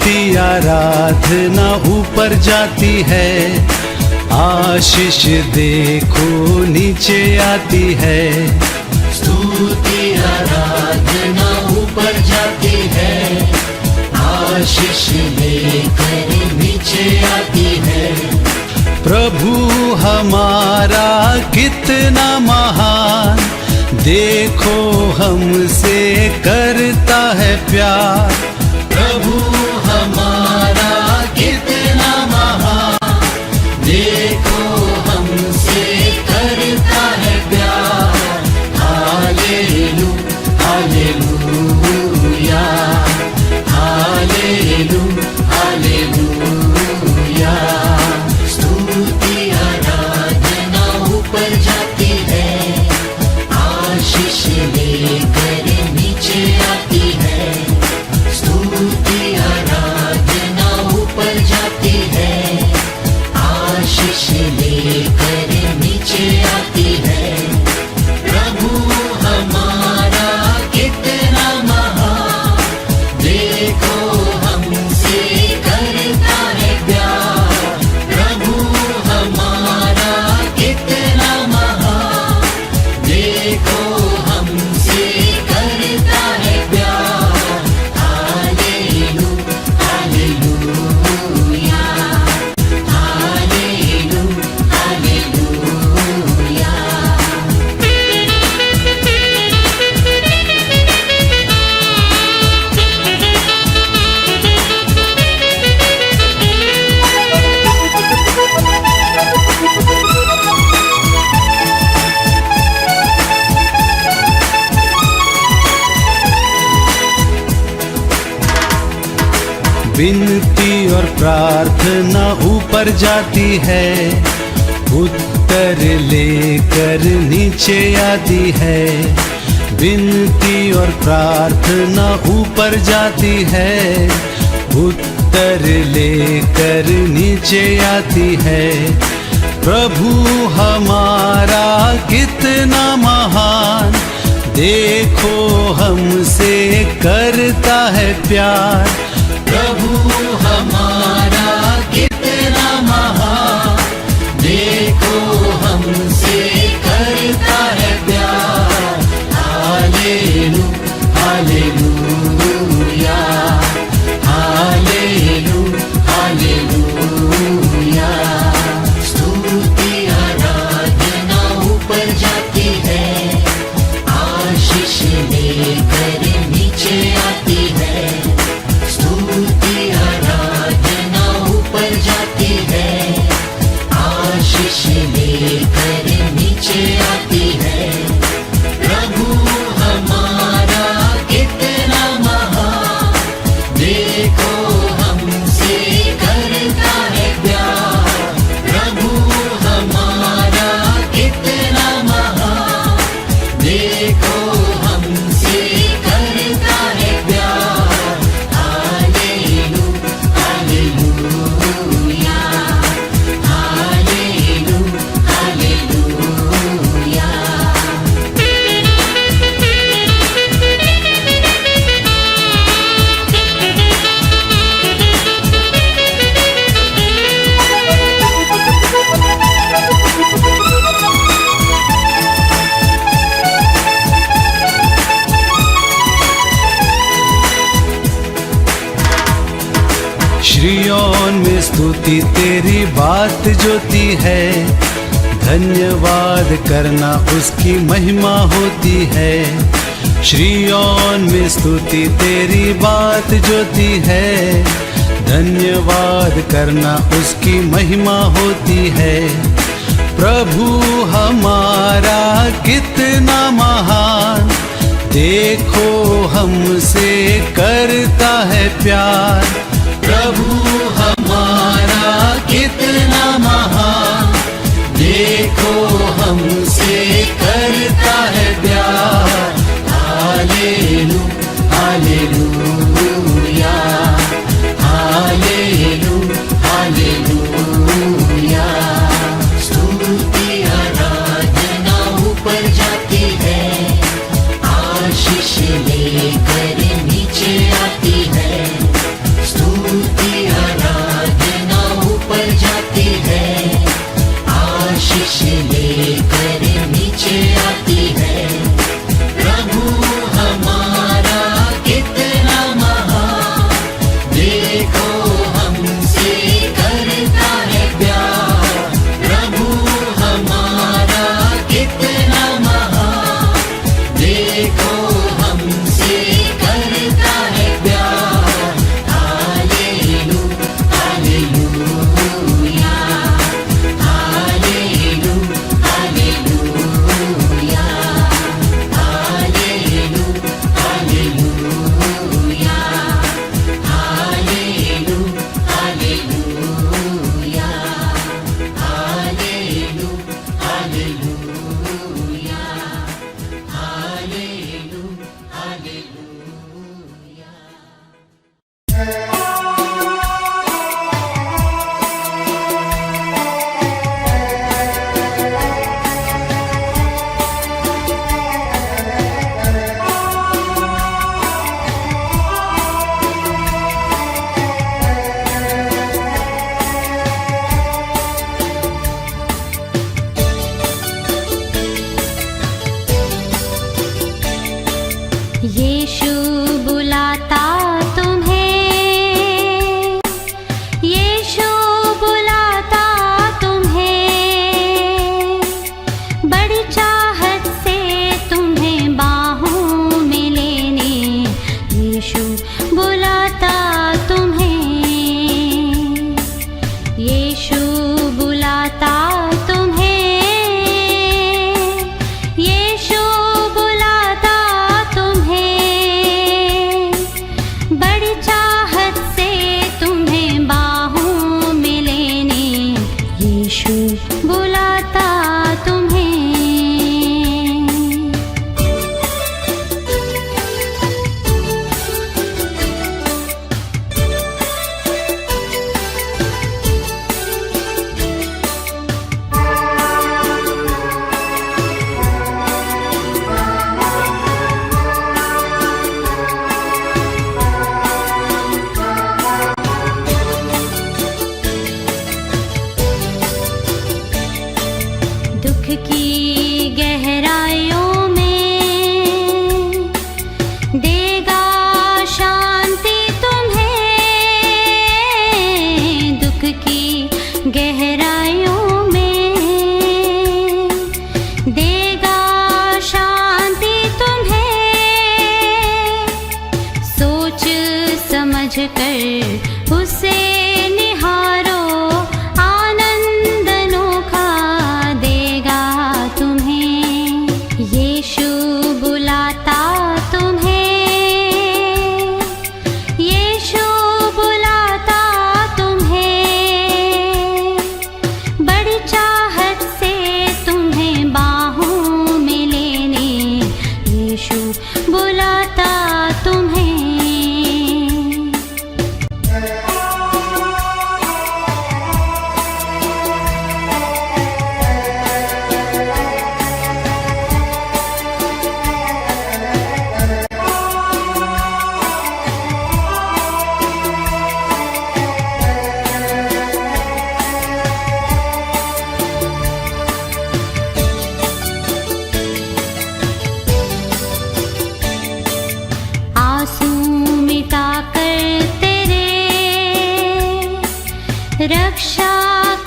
स्तुति आराधना ऊपर जाती है, आशीष देखो नीचे आती है। स्तुति आराधना ऊपर जाती है, आशीष लेकर नीचे आती है। प्रभु हमारा कितना महान, देखो हमसे करता है प्यार। प्रभु हमारा कितना महान, देखो हमसे करता है प्यार। हालेलू हालेलूया, हालेलू हालेलूया। स्तुति आराधना ऊपर जाती है, आशीष लेकर नीचे आती है। स्तुति आराधना ऊपर जाती है, आशीष लेकर नीचे आती है। प्रभु हमारा कितना महान, देखो हमसे करता है प्यार। प्रभु हमारा कितना महान, देखो हमसे करता है प्यार। हालेलू हालेलूया, हालेलू हालेलूया। विनती और प्रार्थना ऊपर जाती है, उत्तर लेकर नीचे आती है। विनती और प्रार्थना ऊपर जाती है, उत्तर लेकर नीचे आती है। प्रभु हमारा कितना महान, देखो हमसे करता है प्यार। प्रभु हमारा कितना महान, देखो हमसे करता है प्यार। हालेलू हालेलूया, हालेलू हालेलूया। स्तुति आराधना ऊपर जाती है, आशीष लेकर नीचे आती है। स्तुति आराधना ऊपर जाती है, आशीष लेकर नीचे आती है। प्रभु हमारा कितना महान, देखो हमसे करता है प्यार। प्रभु हमारा कितना महान, देखो हमसे करता है प्यार। हालेलू हालेलूया, हालेलू हालेलूया। श्रीयोन में स्तुति तेरी बात ज्योति है, धन्यवाद करना उसकी महिमा होती है। श्रीयोन में स्तुति तेरी बात ज्योति है, धन्यवाद करना उसकी महिमा होती है। प्रभु हमारा कितना महान, देखो हमसे करता है प्यार। प्रभु हमारा कितना महान, देखो हमसे करता है प्यार। हालेलू हालेलूया, हालेलू हालेलूया। स्तुति आराधना ऊपर जाती है, आशीष लेकर नीचे आती है। स्तुति यीशु बुलाता तुम्हें, यीशु बुलाता तुम्हें, बड़ी चाहत से तुम्हें बाहों में लेने, यीशु बुलाता तुम्हें। दुख की गहराइयों में देगा शांति तुम्हें, दुख की गहराइयों में देगा शांति तुम्हें। सोच समझ कर उसे निहारो, आनंद अनोखा देगा तुम्हें। यीशु बुलाता तुम्हें, यीशु बुलाता तुम्हें, बड़ी चाहत से तुम्हें बाहों में लेने, यीशु बुलाता तुम्हें। आंसू मिटा कर तेरे रक्षा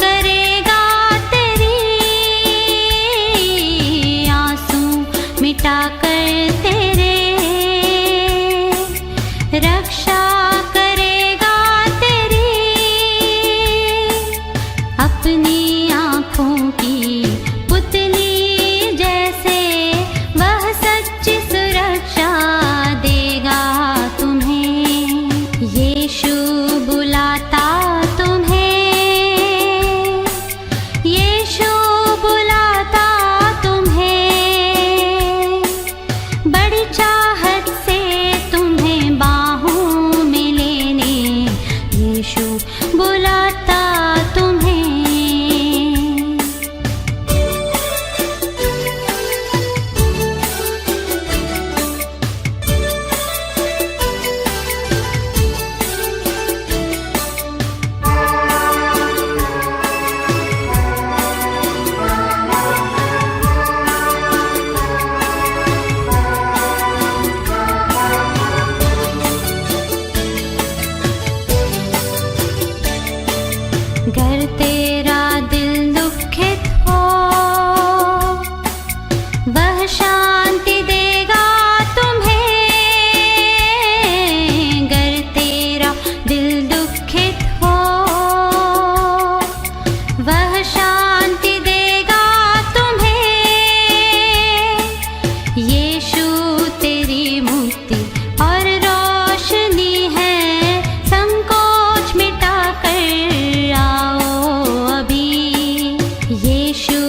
करेगा तेरी, आंसू मिटा कर तेरे रक्षा करेगा तेरी। अपनी आँखों की पुतली जैसे वह सच्ची सुरक्षा देगा तुम्हें। यीशु बुलाता तुम्हें, यीशु बुलाता तुम्हें, बड़ी चाहत से तुम्हें बाहों में लेने, यीशु बुलाता तुम्हें। घर तेरा दिल दुखित हो, वह शांति देगा तुम्हें। घर तेरा दिल दुखित हो, वह शांति देगा तुम्हें। यीशु तेरी मुक्ति और रोशनी है, संकोच मिटा कर आओ अभी। यीशु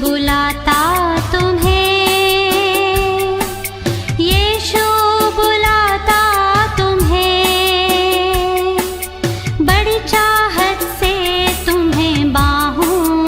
बुलाता तुम्हें, यीशु बुलाता तुम्हें, बड़ी चाहत से तुम्हें बाहों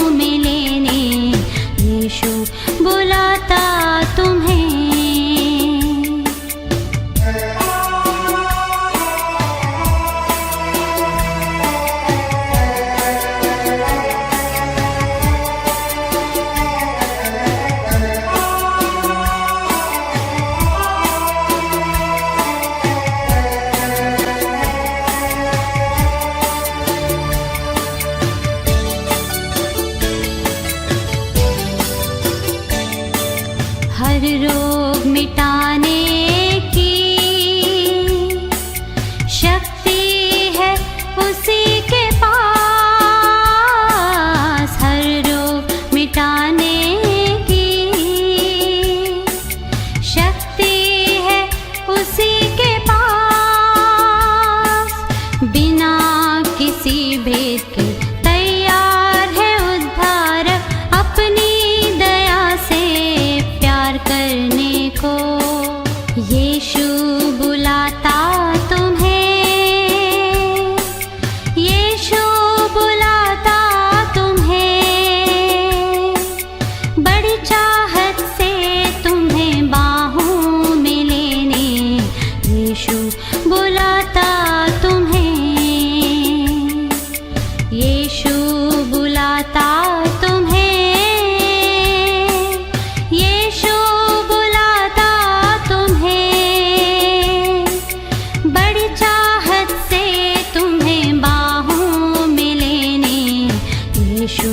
यीशु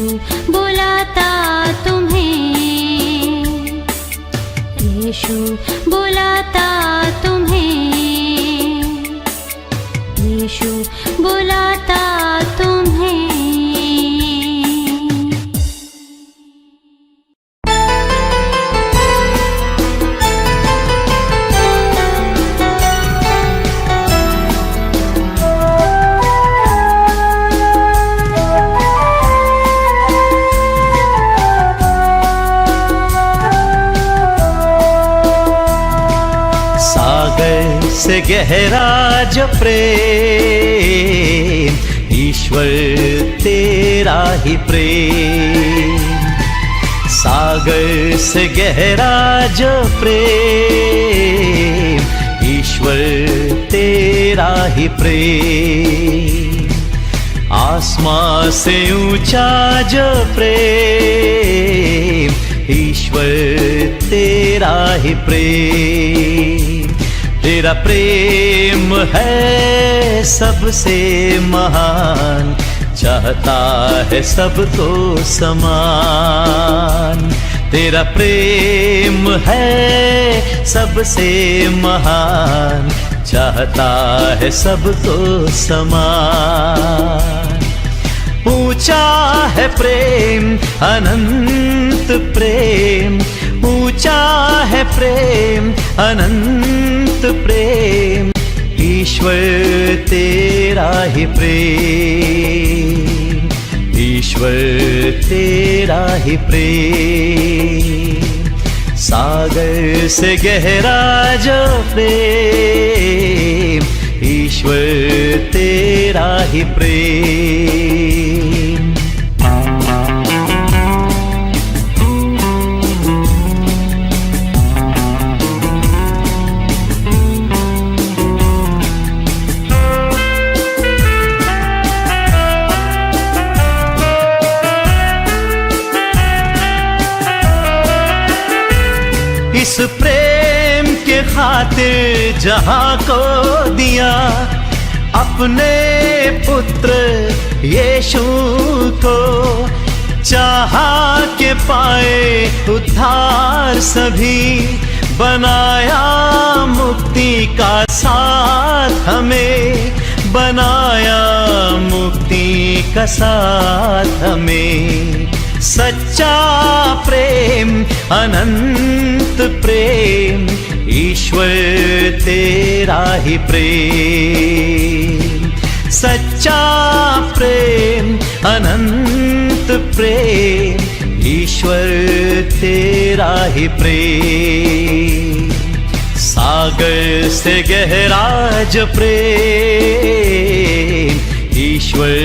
बुलाता तुम्हें, यीशु बुलाता तुम्हें, यीशु बुलाता तुम्हें। सागर से गहरा जो प्रेम, ईश्वर तेरा ही प्रेम। सागर से गहरा जो प्रेम, ईश्वर तेरा ही प्रेम। आसमां से ऊंचा जो प्रेम, ईश्वर तेरा ही प्रेम। तेरा प्रेम है सबसे महान, चाहता है सबको समान। तेरा प्रेम है सबसे महान, चाहता है सबको समान। ऊंचा है प्रेम, अनंत प्रेम, ऊंचा है प्रेम, अनंत प्रेम। ईश्वर तेरा ही प्रेम, ईश्वर तेरा ही प्रेम। सागर से गहरा जो प्रेम, ईश्वर तेरा ही प्रेम। इस प्रेम के खातिर जहां को दिया, अपने पुत्र यीशु को। चाहा के पाए उद्धार सभी, बनाया मुक्ति का साथ हमें, बनाया मुक्ति का साथ हमें। सच्चा प्रेम, अनंत प्रेम, ईश्वर तेरा ही प्रेम। सच्चा प्रेम, अनंत प्रेम, ईश्वर तेरा ही प्रेम। सागर से गहरा जो प्रेम, ईश्वर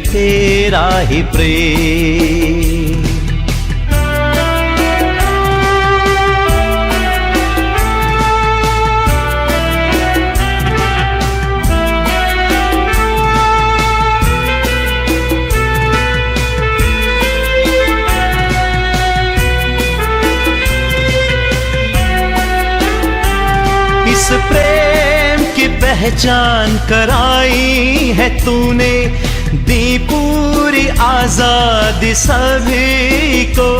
तेरा ही प्रेम। इस प्रेम की पहचान कराई है तूने, दी पूरी आजादी सभी को।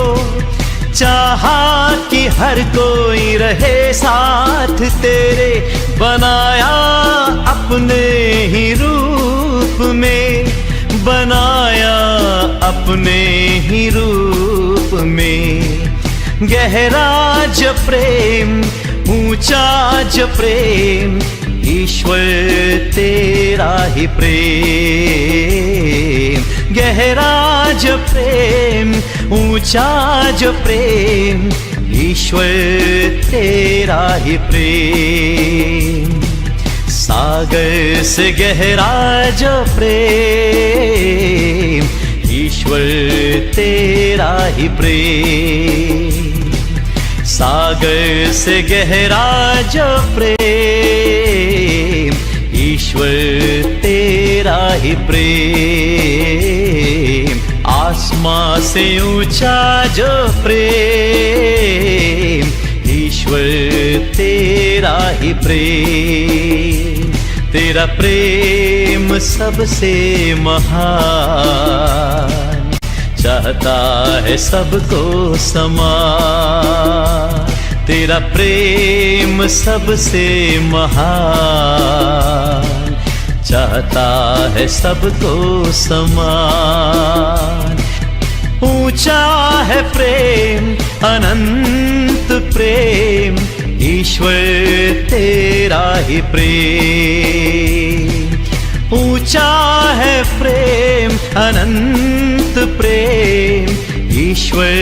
चाहा कि हर कोई रहे साथ तेरे, बनाया अपने ही रूप में, बनाया अपने ही रूप में। गहरा जो प्रेम, ऊंचा जो प्रेम, ईश्वर तेरा ही प्रेम। गहरा जो प्रेम, ऊंचा जो प्रेम, ईश्वर तेरा ही प्रेम। सागर से गहरा जो प्रेम, ईश्वर तेरा ही प्रेम। सागर से गहरा जो प्रेम, ईश्वर तेरा ही प्रेम। आसमां से ऊंचा जो प्रेम, ईश्वर तेरा ही प्रेम। तेरा प्रेम सबसे महान, चाहता है सबको समा। तेरा प्रेम सबसे महान, चाहता है सबको समान। ऊंचा है प्रेम, अनंत प्रेम, ईश्वर तेरा ही प्रेम। ऊंचा है प्रेम, अनंत प्रेम, ईश्वर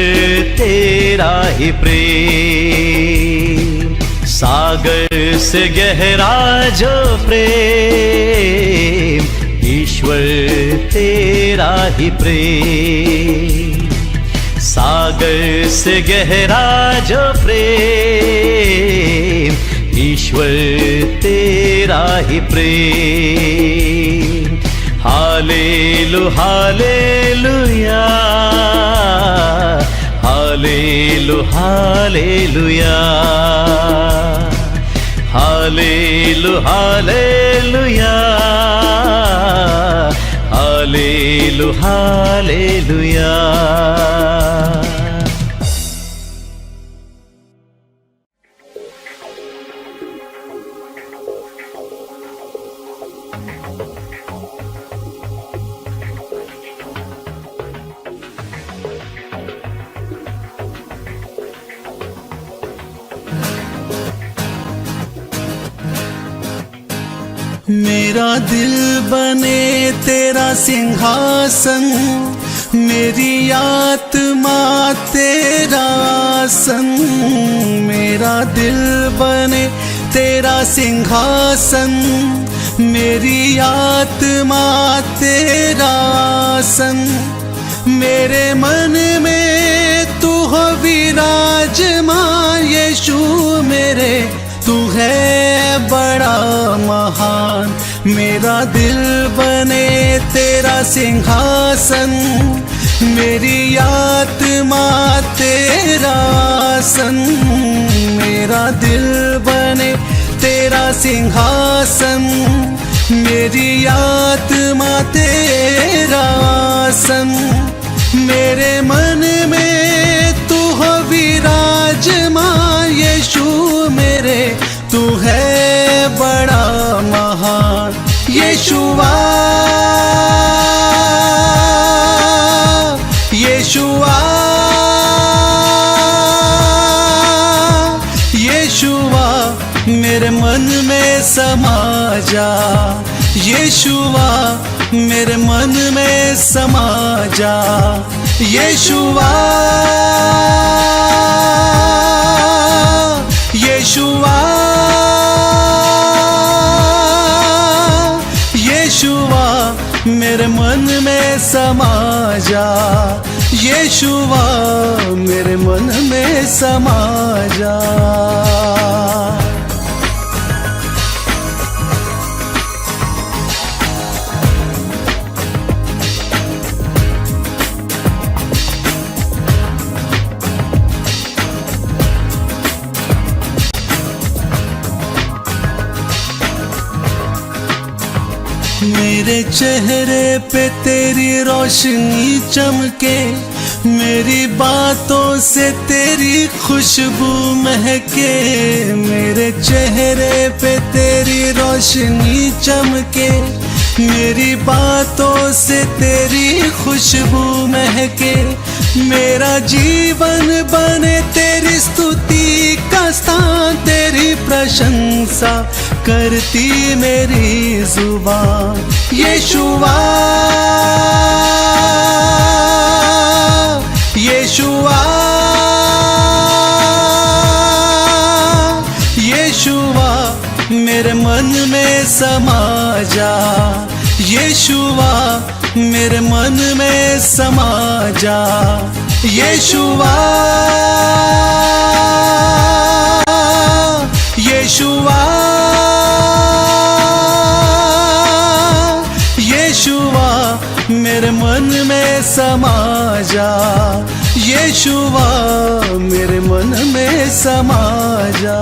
तेरा ही प्रेम। सागर से गहरा जो प्रेम, ईश्वर तेरा ही प्रेम। सागर से गहरा जो प्रेम, ईश्वर तेरा ही प्रेम। हालेलु हालेलुया, हालेलु हालेलुया, हालेलु हालेलुया, हालेलु हालेलुया। मेरा दिल बने तेरा सिंहासन, मेरी आत्मा तेरा आसन। मेरा दिल बने तेरा सिंहासन, मेरी आत्मा तेरा आसन। मेरे मन में तू हो विराजमान यीशु मेरे, तू है बड़ा महान। मेरा दिल बने तेरा सिंहासन, मेरी आत्मा तेरा आसन। मेरा दिल बने तेरा सिंहासन, मेरी आत्मा तेरा आसन। मेरे मन में तू हो विराजमान यीशु मेरे, तू है बड़ा महान। यीशुआ यीशुआ यीशुआ, मेरे मन में समा जा। यीशुआ मेरे मन में समा जा। यीशुआ यीशुआ यीशुआ, मेरे मन में समा जा। यीशुआ मेरे मन में समा जा। मेरे चेहरे पे तेरी रोशनी चमके, मेरी बातों से तेरी खुशबू महके। मेरे चेहरे पे तेरी रोशनी चमके, मेरी बातों से तेरी खुशबू महके। मेरा जीवन बने तेरी स्तुति का स्थान, तेरी प्रशंसा करती मेरी जुबान। यीशुआ यीशुआ यीशुआ, मेरे मन में समा जा। यीशुआ मेरे मन में समा जा। यीशुआ यीशुआ यीशुआ, मेरे मन में समा जा। यीशुआ मेरे मन में समा जा।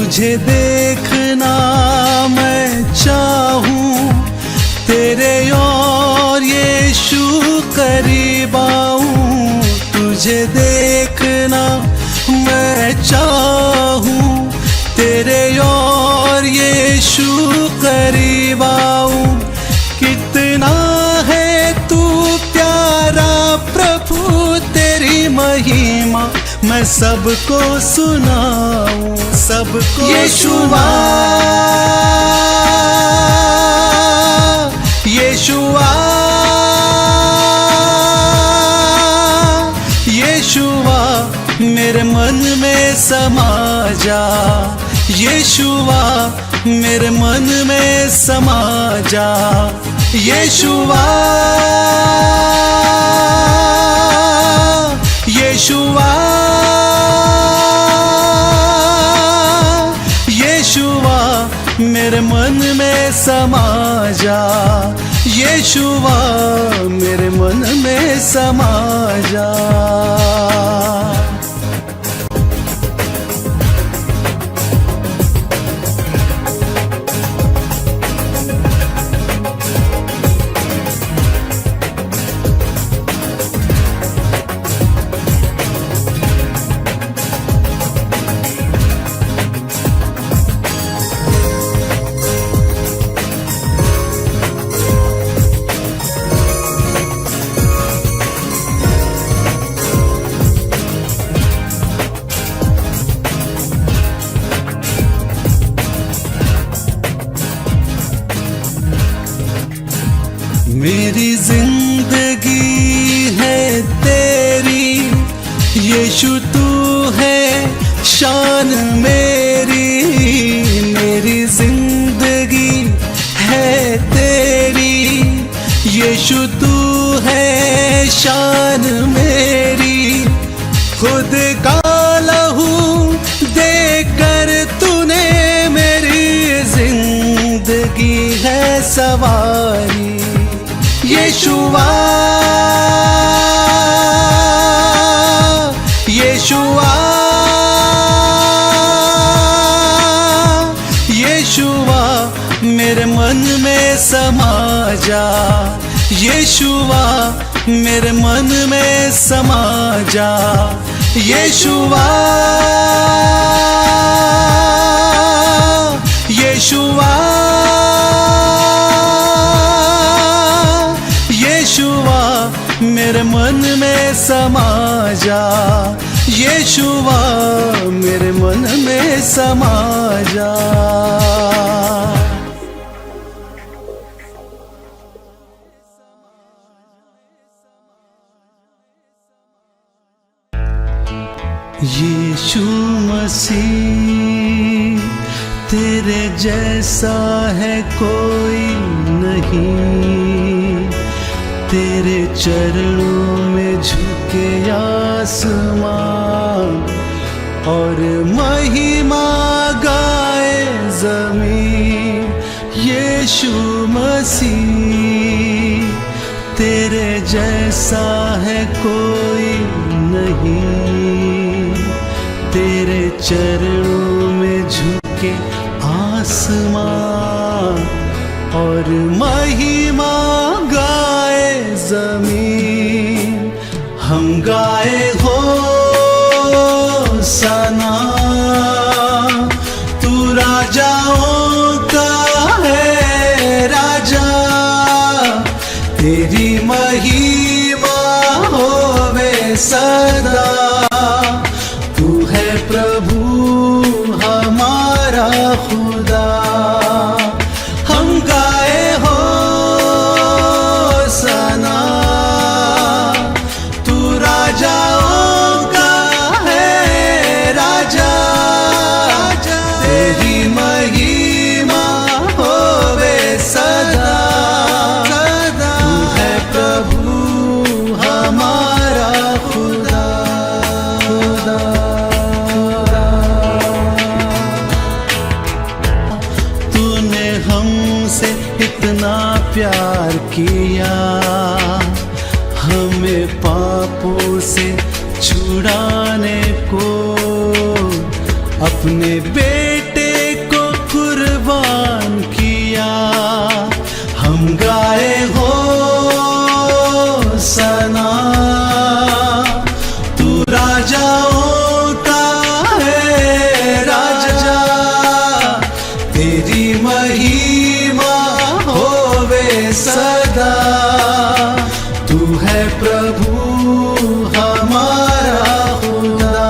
तुझे देखना मैं चाहूं, तेरे और यीशु करीब आऊं। तुझे देखना मैं चाहूं, तेरे और यीशु करीब आऊं। कितना है तू प्यारा प्रभु, तेरी महिमा मैं सबको सुनाऊं, सबको यीशुआ, यीशुआ, यीशुआ मेरे मन में समा जा। यीशुआ मेरे मन में समा जा। यीशुआ, यीशुआ, यीशुआ मेरे मन में समा जा। यीशुआ मेरे मन में समा जा। मेरी जिंदगी है तेरी, यीशु तू है शान मेरी। मेरी जिंदगी है तेरी, यीशु तू है शान मेरी। खुद का लहू देकर तूने मेरी जिंदगी है सवारी। यीशुआ, यीशुआ, यीशुआ मेरे मन में समा जा। यीशुआ मेरे मन में समा जा। यीशुआ, यीशुआ, यीशुआ मेरे मन में समा जा। यीशुआ मेरे मन में समा जा। यीशु मसीह तेरे जैसा है कोई नहीं। तेरे चरणों में झुके आसमान और महिमा गाए ज़मीन। यीशु मसीह तेरे जैसा है कोई नहीं। तेरे चरणों में झुके आसमान और महिमा गाए ज़मीन। हम गाए हो सना, तू राजाओं का है राजा। तेरी महिमा होवे सदा। तू है प्रभु हमारा खुदा। हम गाए हो सना, तू राजाओं का है राजा। तेरी महिमा होवे सदा। तू है प्रभु हमारा खुदा। तूने हमसे इतना प्यार किया, हमें पापों से छुड़ाने को अपने बेटे हमारा खुदा।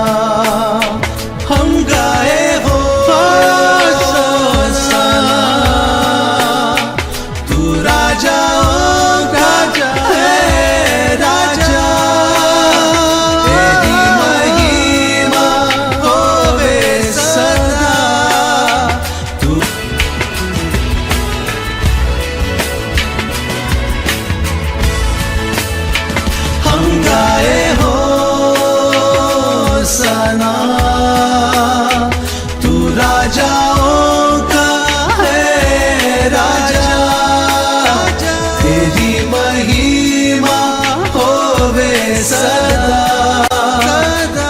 हम गाए हो होशाना, तू राजाओं का है राजा। तेरी महिमा होवे सदा। तू हम गाए होशाना, तू राजाओं का है राजा। तेरी महिमा होवे सदा।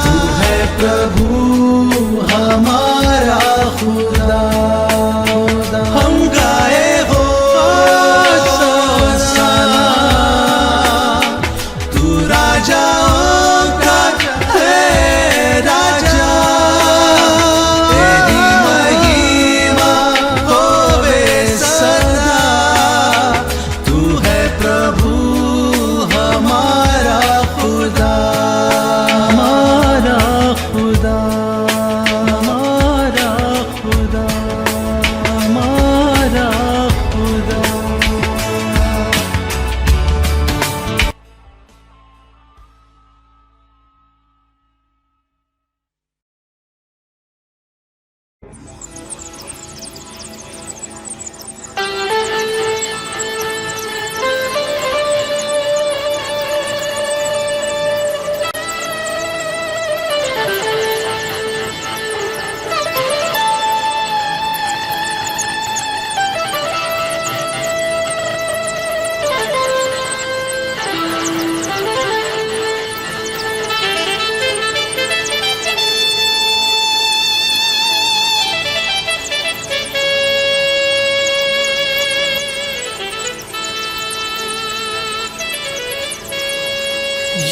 तू है प्रभु हमारा खुदा। हम गाए होशाना, तू राजाओं का है राजा। तेरी महिमा होवे सदा। तू है प्रभु हमारा खुदा। हमारा खुदा, हमारा खुदा, हमारा खुदा।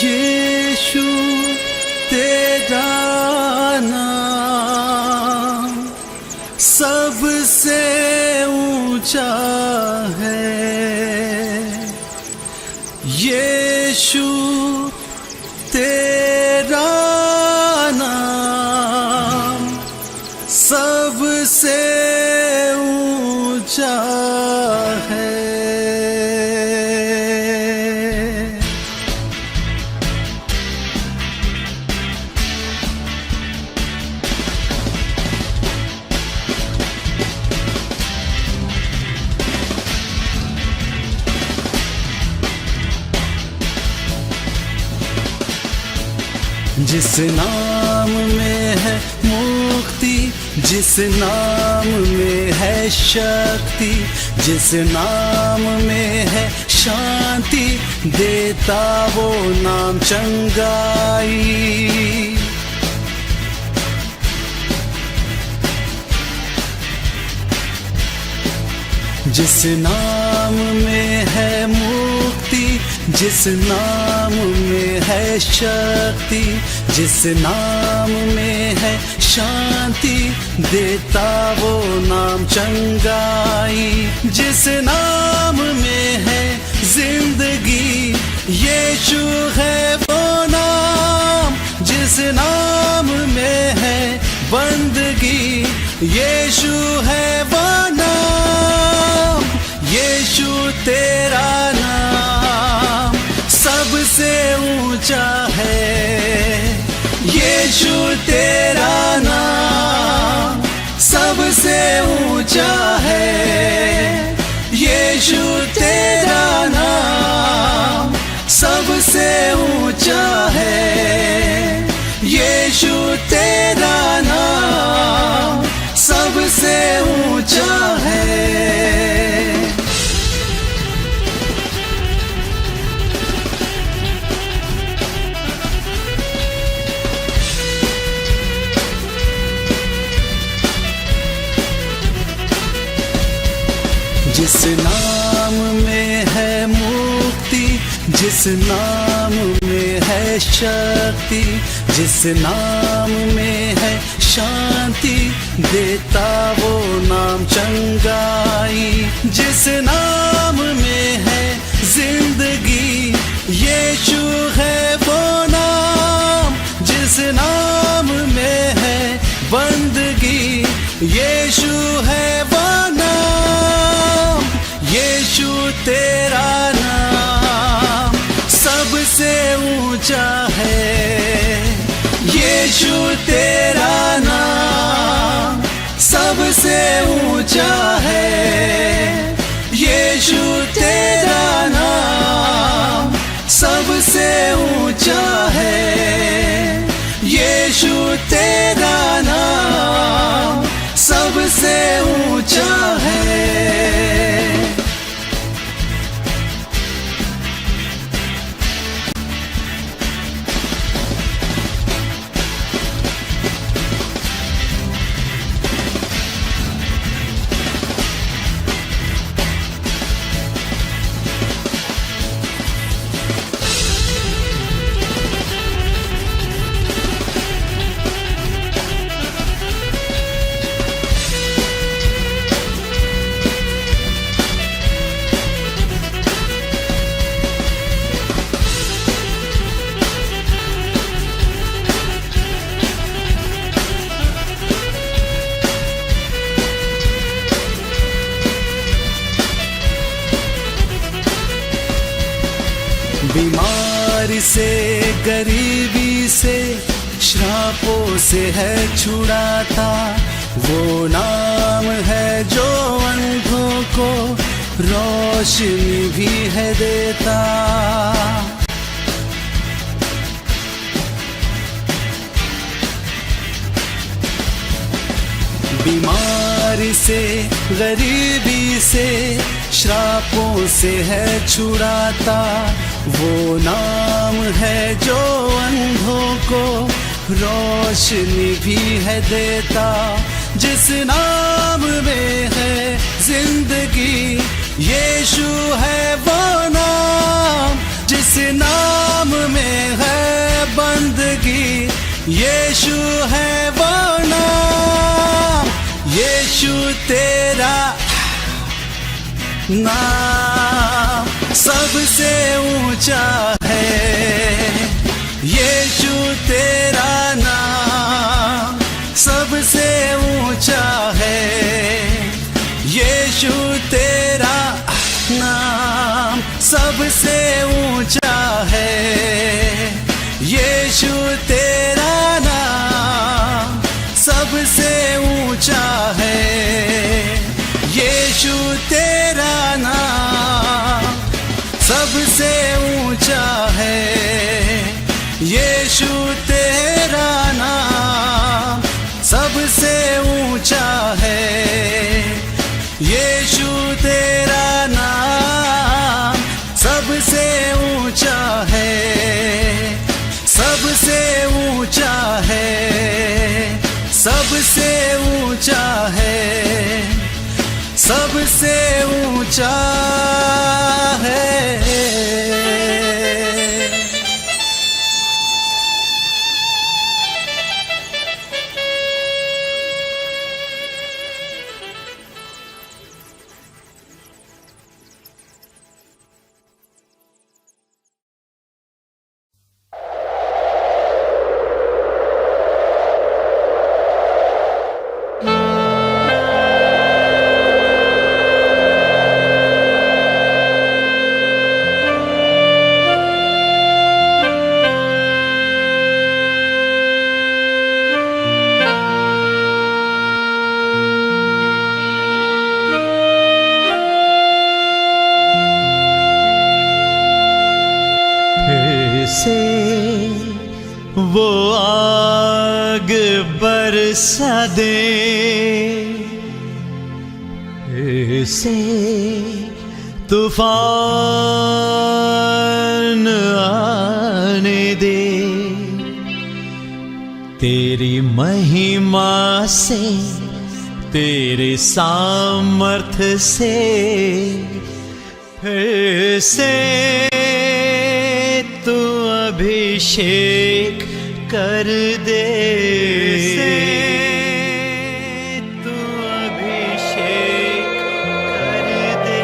यीशु तेरा नाम सबसे ऊंचा है। यीशु तेरा नाम सबसे ऊंचा है। जिस नाम में है मुक्ति, जिस नाम में है शक्ति, जिस नाम में है शांति, देता वो नाम चंगाई। जिस नाम में है मुक्ति, जिस नाम में है शक्ति, जिस नाम में है शांति, देता वो नाम चंगाई। जिस नाम में है जिंदगी, यीशु है वो नाम। जिस नाम में है बंदगी, यीशु है वो नाम। यीशु तेरा नाम सबसे ऊंचा है। यीशु तेरा नाम सबसे ऊंचा है। यीशु तेरा नाम सबसे ऊंचा है। यीशु तेरा नाम सबसे ऊंचा है। जिस नाम में है मुक्ति, जिस नाम में है शक्ति, जिस नाम में है शांति, देता वो नाम चंगाई। जिस नाम में है जिंदगी, यीशु है वो नाम। जिस नाम में है बंदगी, यीशु है वो नाम। यीशु तेरा नाम सबसे ऊंचा है। यीशु तेरा नाम सबसे ऊंचा है। यीशु तेरा नाम सबसे ऊंचा है। यीशु तेरा नाम सबसे ऊंचा है। बीमारी से, गरीबी से, श्रापों से है छुड़ाता। वो नाम है जो अंधों को रोशनी भी है देता। बीमारी से, गरीबी से, श्रापों से है छुड़ाता। वो नाम है जो अंधों को रोशनी भी है देता। जिस नाम में है जिंदगी, यीशु है वो नाम। जिस नाम में है बंदगी, यीशु है वो नाम। यीशु तेरा नाम सबसे ऊंचा है। यीशु तेरा नाम सबसे ऊंचा है। यीशु तेरा नाम सबसे ऊंचा है। यीशु तेरा नाम सबसे ऊंचा है। यीशु तेरा नाम सबसे ऊंचा है। यीशु तेरा नाम सबसे ऊंचा है। यीशु तेरा नाम सबसे ऊंचा है। सबसे ऊंचा है। सबसे ऊंचा है। सबसे ऊंचा है। वो आग बरसा दे, ऐसे तूफान आने दे, तेरी महिमा से, तेरे सामर्थ्य से, फिर से तू अभिषेक कर दे, तू अभिषेक कर दे।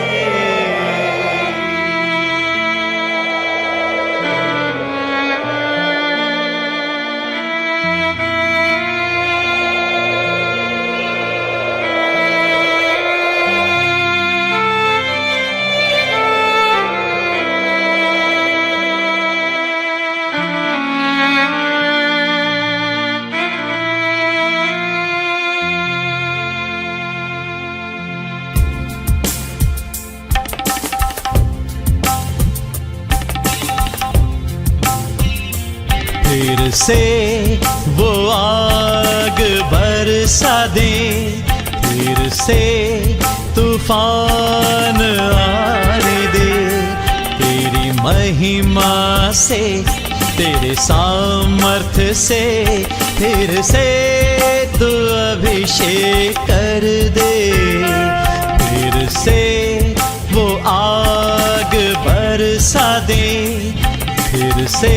फिर से वो आग बरसा दे, फिर से तूफान आने दे। तेरी महिमा से, तेरे सामर्थ्य से, फिर से तू अभिषेक कर दे। फिर से वो आग बरसा दे, फिर से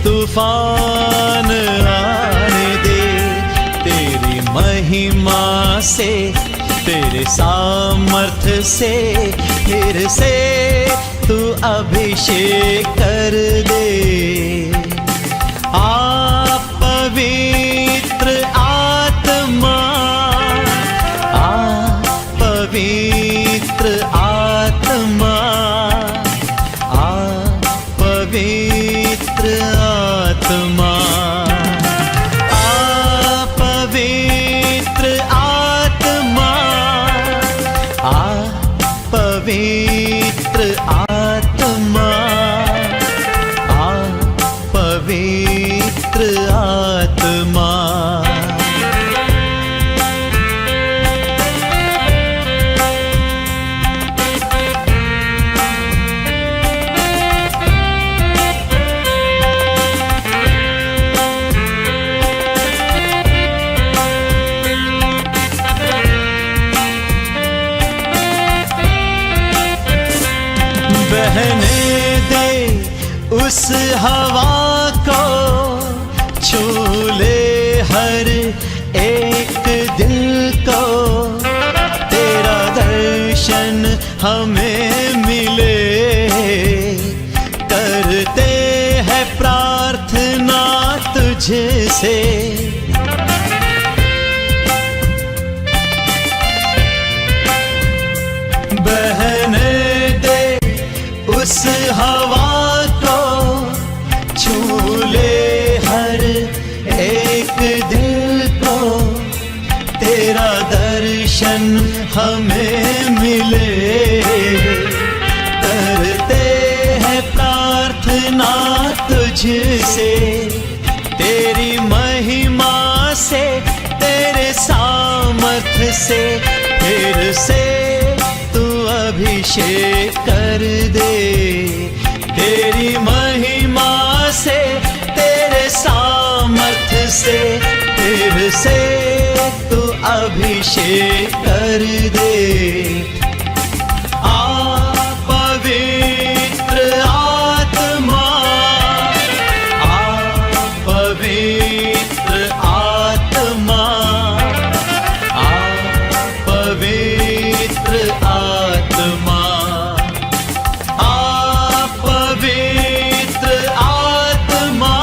तूफान आने दे। तेरी महिमा से, तेरे सामर्थ्य से, फिर से तू अभिषेक कर दे। आप पवित्र आत्मा, आप पवित्र आत्मा, आप पवित्र आत्मा, आप पवित्र आत्मा, आप पवित्र आत्मा, आप पवित्र आत्मा। बहने दे उस हवा को, छू ले हर एक दिल को। तेरा दर्शन हमें मिले, करते हैं प्रार्थना तुझसे। बहने दे उस हवा को, छू ले हर एक दिल को। तेरा दर्शन हमें मिले, करते हैं प्रार्थना तुझसे। तेरी महिमा से, तेरे सामर्थ्य से, फिर से तू अभिषेक कर दे। तेरी महिमा से, तेरे सामर्थ्य से, फिर से तू अभिषेक कर दे। आप पवित्र आत्मा, आप पवित्र आत्मा, आप पवित्र आत्मा, आप पवित्र आत्मा,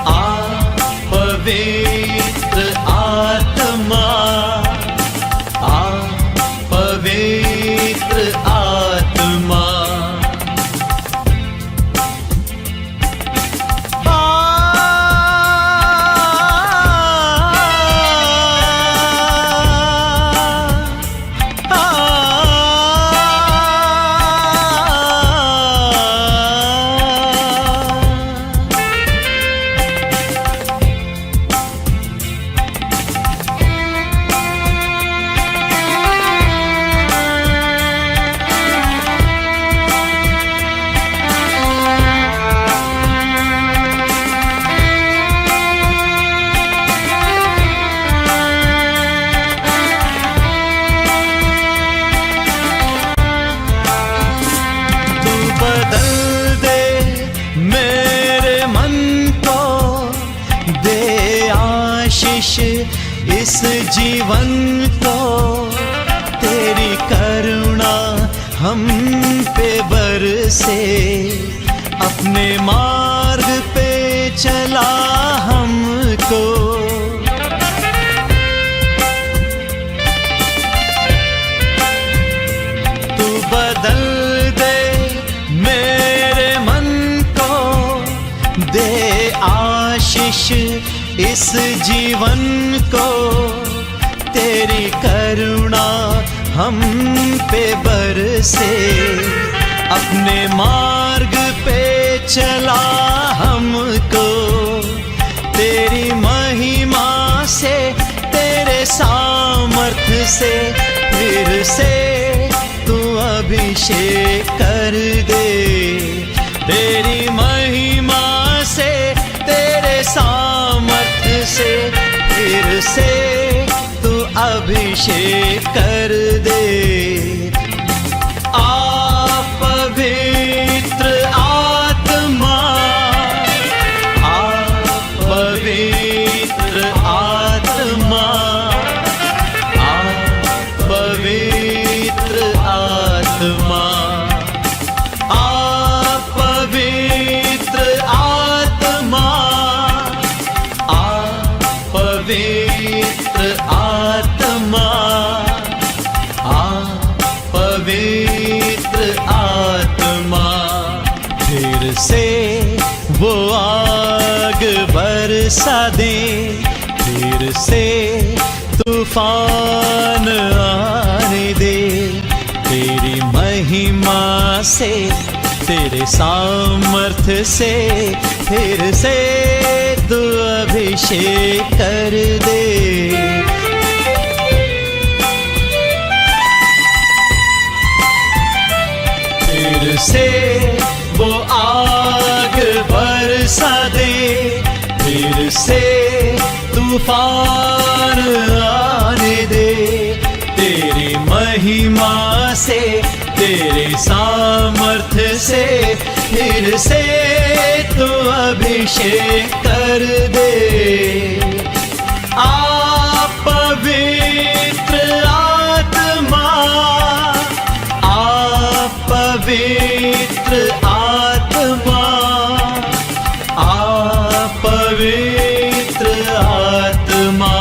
आप पवित्र आत्मा, आप आशीष इस जीवन को, तेरी करुणा हम पे बरसे, अपने मार्ग पे चला हमको। तू बदल दे मेरे मन को, दे आशीष इस जीवन को, तेरी करुणा हम पे बरसे, अपने मार्ग पे चला हमको। तेरी महिमा से, तेरे सामर्थ्य से फिर से तू अभिषेक कर दे। तेरी महिमा से, तेरे सामर्थ्य से फिर से तू अभिषेक कर दे। पवित्र आत्मा, पवित्र आत्मा, पवित्र आत्मा, पवित्र आत्मा, पवित्र आत्मा, पवित्र आत्मा। फिर से वो आग बरसा दे, फिर से तूफान आने दे। तेरी महिमा से, तेरे सामर्थ्य से फिर से तू अभिषेक कर दे। फिर से वो आग बरसा दे, फिर से तूफान आने दे। तेरी महिमा से, तेरे सामर्थ्य से फिर से तू अभिषेक कर दे। पवित्र आत्मा, पवित्र आत्मा, पवित्र आत्मा, पवित्र आत्मा,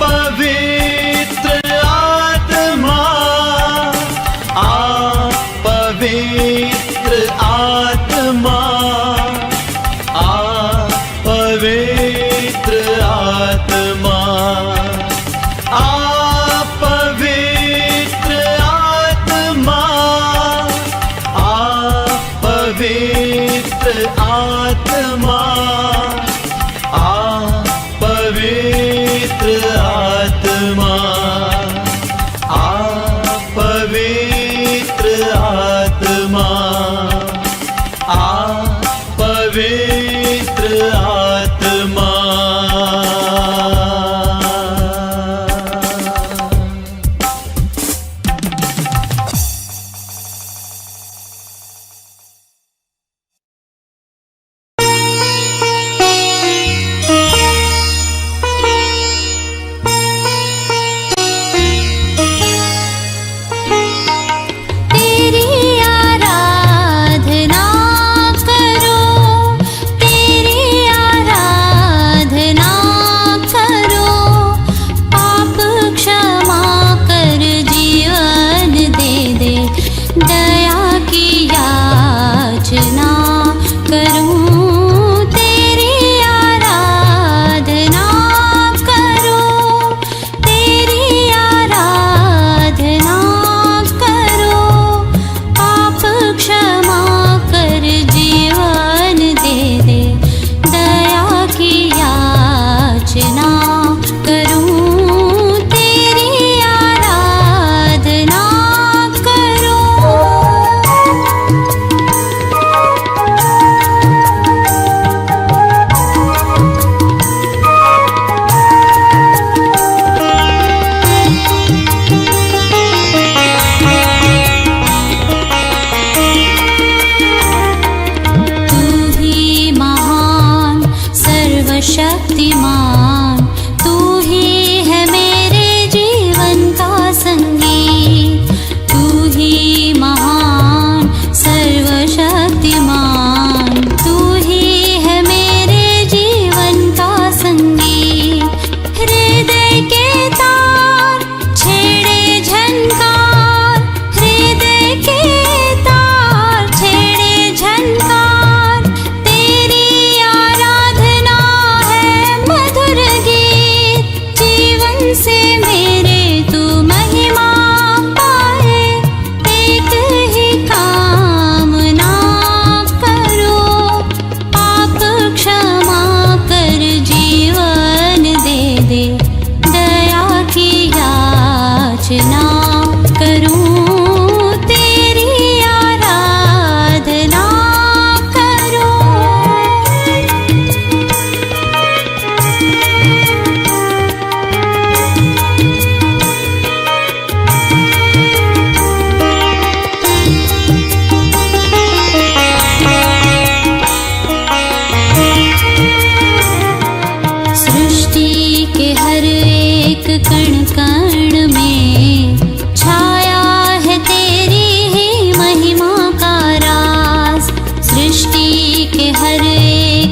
पवित्र आत्मा, पवित्र आत्मा, पवित्र आत्मा, पवित्र आत्मा, पवित्र आत्मा, पवित्र आत्मा, पवित्र आत्मा। तेरी आराधना करो, तेरी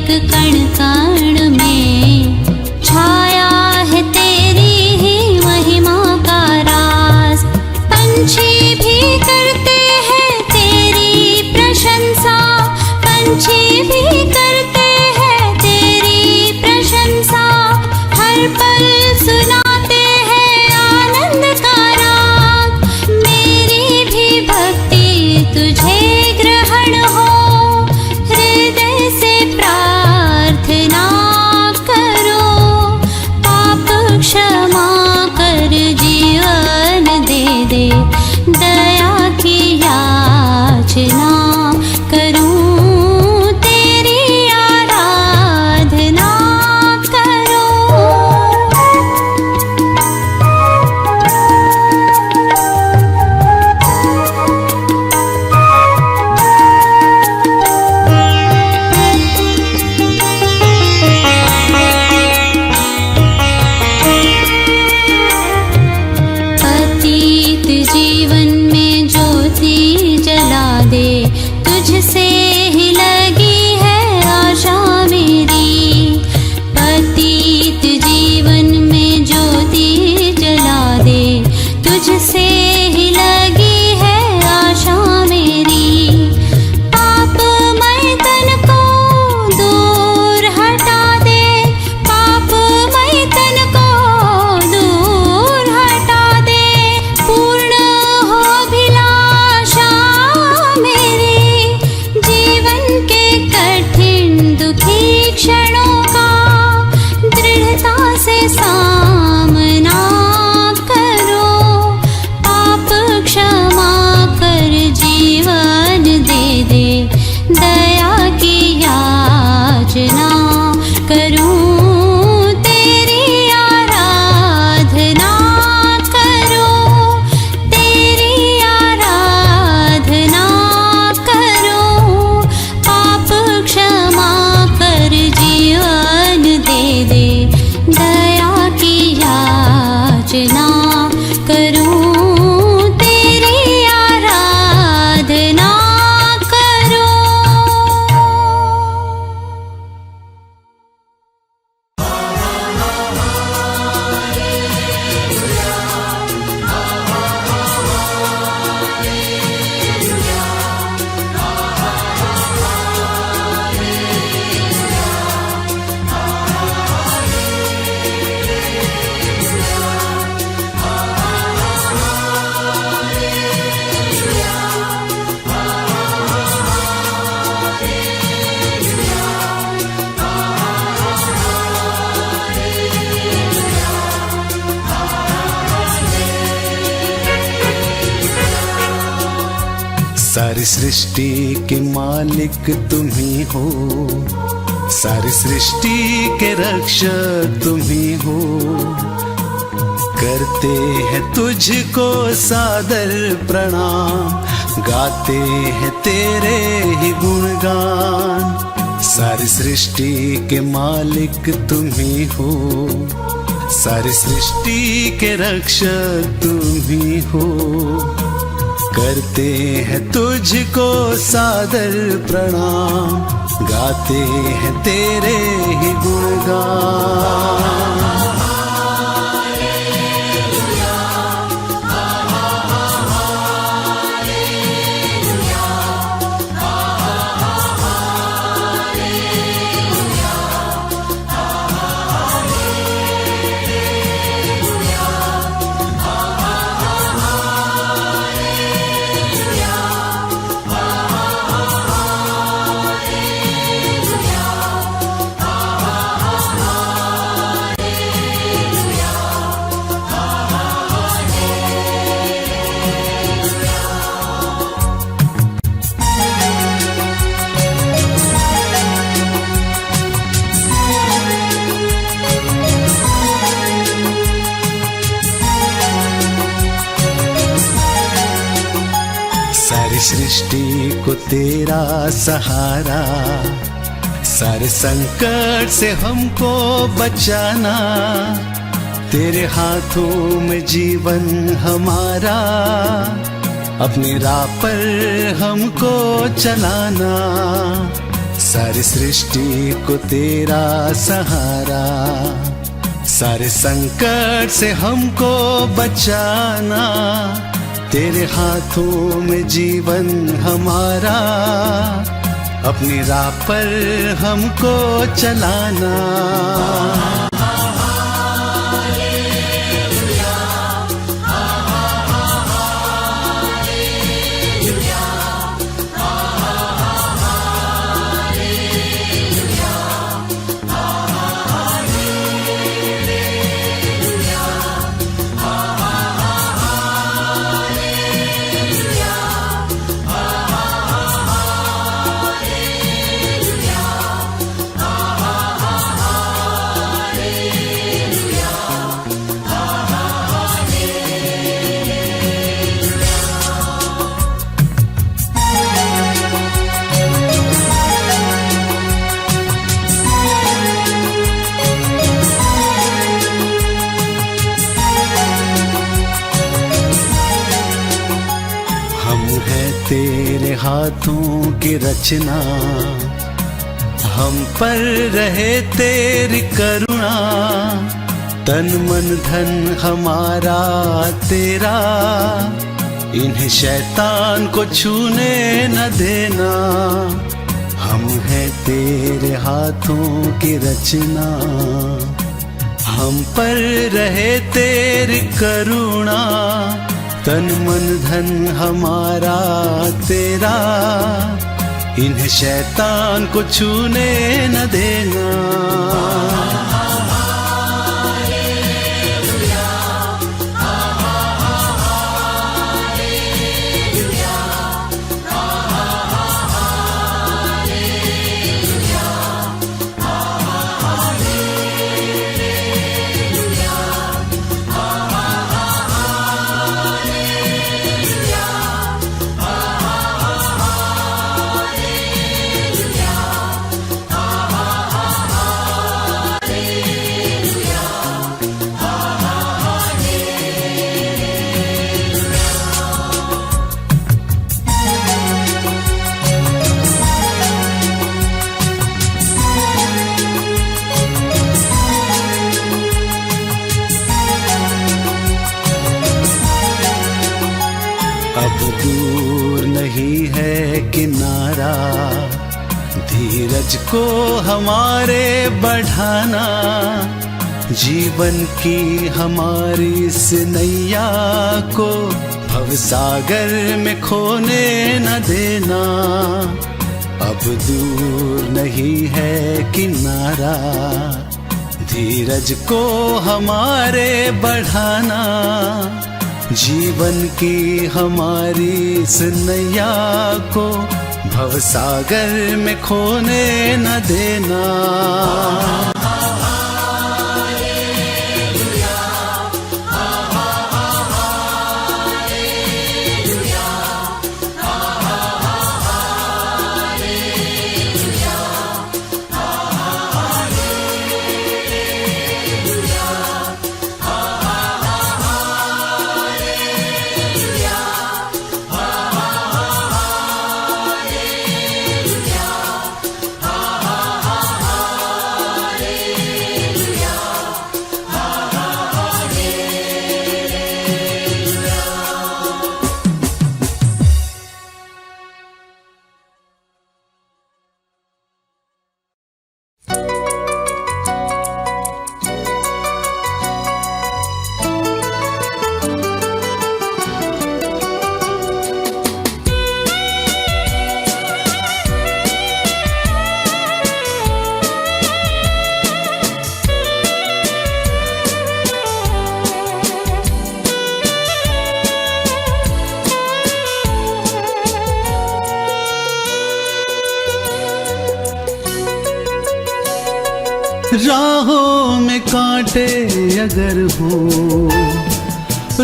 एक कण कण में छाया है तेरी ही महिमा का राज। पंछी भी करते हैं तेरी प्रशंसा, पंछी भी करते हैं तेरी प्रशंसा। हर पल सुनाते हैं आनंद का राग। मेरी भी भक्ति तुझे ग्रहण हो, हृदय से प्रार्थना करो। पाप क्षमा कर जीवन दे दे, दया की याचना करूं, तेरी आराधना करो। अतीत जीवन में ज्योति जला दे, तुझसे ही लगी है आशा मेरी। अतीत जीवन में ज्योति जला दे, तुझसे ही लगी है आशा मेरी। पापमय तन को दूर हटा दे, पापमय तन को दूर हटा दे। पूर्ण हो अभिलाषा मेरी, जीवन के कठिन दुखी क्षणों का दृढ़ता से सामना करो। पाप क्षमा कर जीवन दे दे, दया की याचना करूं, तेरी आराधना करो, तेरी आराधना करो। पाप क्षमा कर जीवन दे दे, दया की याचना करूं, तेरी आराधना करो। सारी सृष्टि के मालिक तुम ही हो, सारी सृष्टि के रक्षक तुम ही हो। करते हैं तुझको सादर प्रणाम, गाते हैं तेरे ही गुणगान। सारी सृष्टि के मालिक तुम ही हो, सारी सृष्टि के रक्षक तुम ही हो। करते हैं तुझको सादर प्रणाम, गाते हैं तेरे ही गुणगान। सारी सृष्टि को तेरा सहारा, सारे संकट से हमको बचाना। तेरे हाथों में जीवन हमारा, अपनी राह पर हमको चलाना। सारी सृष्टि को तेरा सहारा, सारे संकट से हमको बचाना, तेरे हाथों में जीवन हमारा, अपनी राह पर हमको चलाना। तेरे हाथों की रचना, हम पर रहे तेरी करुणा, तन मन धन हमारा तेरा, इन्हें शैतान को छूने न देना। हम हैं तेरे हाथों की रचना, हम पर रहे तेरी करुणा, तन मन धन हमारा तेरा, इन्हें शैतान को छूने न देना। अब दूर नहीं है किनारा, धीरज को हमारे बढ़ाना, जीवन की हमारी इस नैया को भवसागर में खोने न देना। अब दूर नहीं है किनारा, धीरज को हमारे बढ़ाना, जीवन की हमारी इस नैया को भवसागर में खोने न देना। राहों में कांटे अगर हो,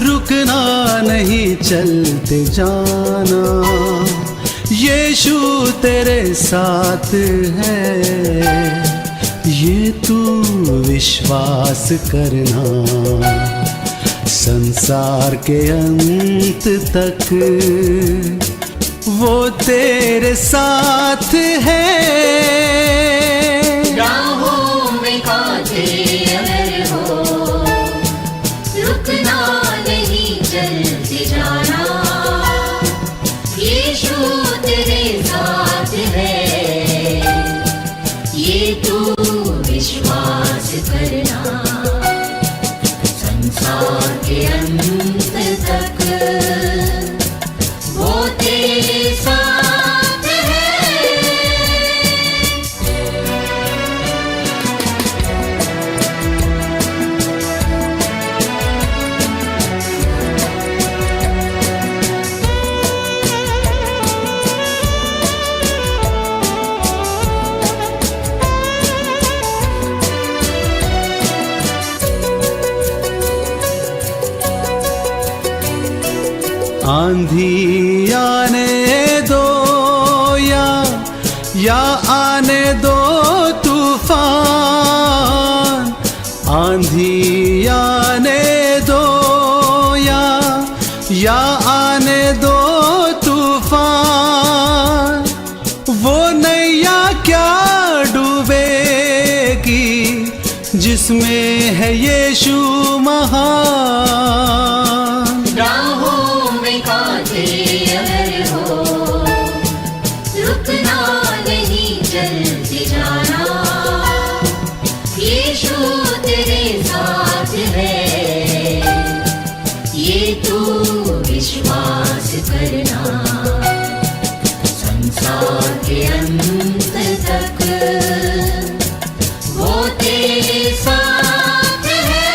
रुकना नहीं चलते जाना, यीशु तेरे साथ है, ये तू विश्वास करना। संसार के अंत तक वो तेरे साथ है, करना, संसार के अंत तक वो तेरे साथ है। आंधी आने दो या आने दो तूफान, आंधी आने दो या आने दो तूफान, वो नैया क्या डूबेगी जिसमें है यीशु महान। राहों में कांटे अगर हो, रुकना नहीं, चलते जाना, यीशु तेरे साथ है, ये तू विश्वास करना, संसार के अंत तक वो तेरे साथ है।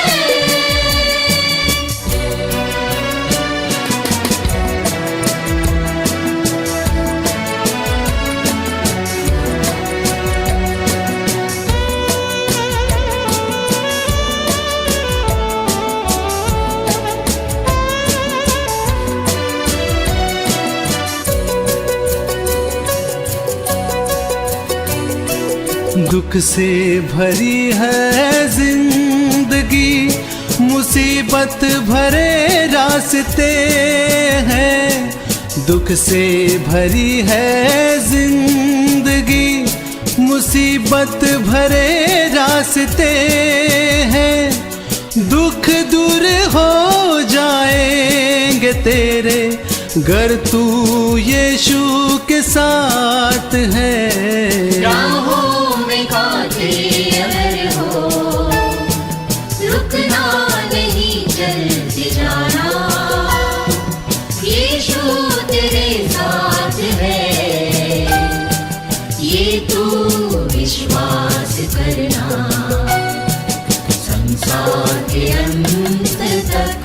दुख से भरी है जिंदगी, मुसीबत भरे रास्ते हैं, दुख से भरी है जिंदगी, मुसीबत भरे रास्ते हैं, दुख दूर हो जाएंगे तेरे गर तू यीशु के साथ है। राहों में कांटे अगर हो, रुकना नहीं, चलते जाना, यीशु तेरे साथ है, ये तू विश्वास करना, संसार के अंत तक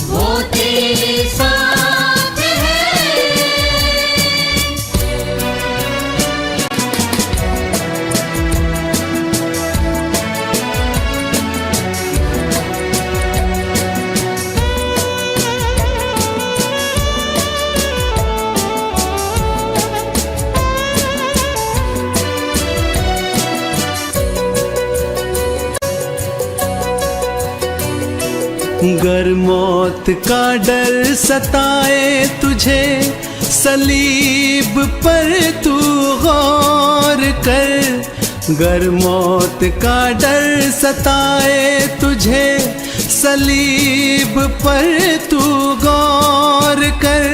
वो तेरे साथ है। गर मौत का डर सताए तुझे, सलीब पर तू गौर कर, गर मौत का डर सताए तुझे, सलीब पर तू गौर कर,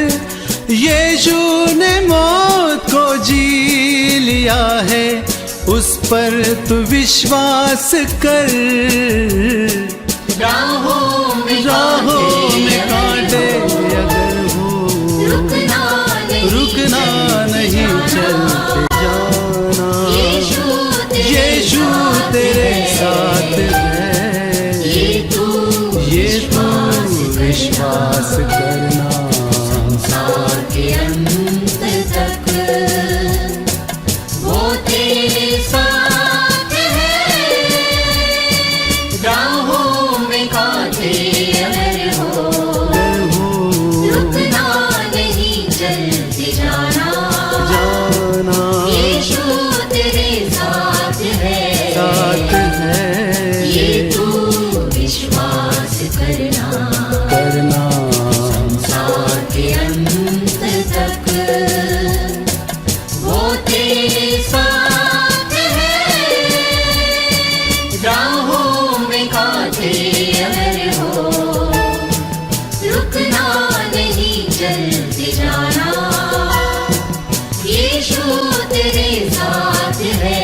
यीशु ने मौत को जी लिया है, उस पर तू विश्वास कर। राहों में कांटे अगर हो, रुकना नहीं, चलते जाना, यीशु तेरे साथ है, ये तू विश्वास करना, संसार के अंत तक वो तेरे साथ है। राहों में कांटे अगर हो, रुकना नहीं, चलते जाना, यीशु तेरे साथ है, ये तू विश्वास करना, संसार के अंत तक वो तेरे साथ है। राहों में कांटे अगर हो, रुकना नहीं, चलते जाना, यीशु तेरे साथ है,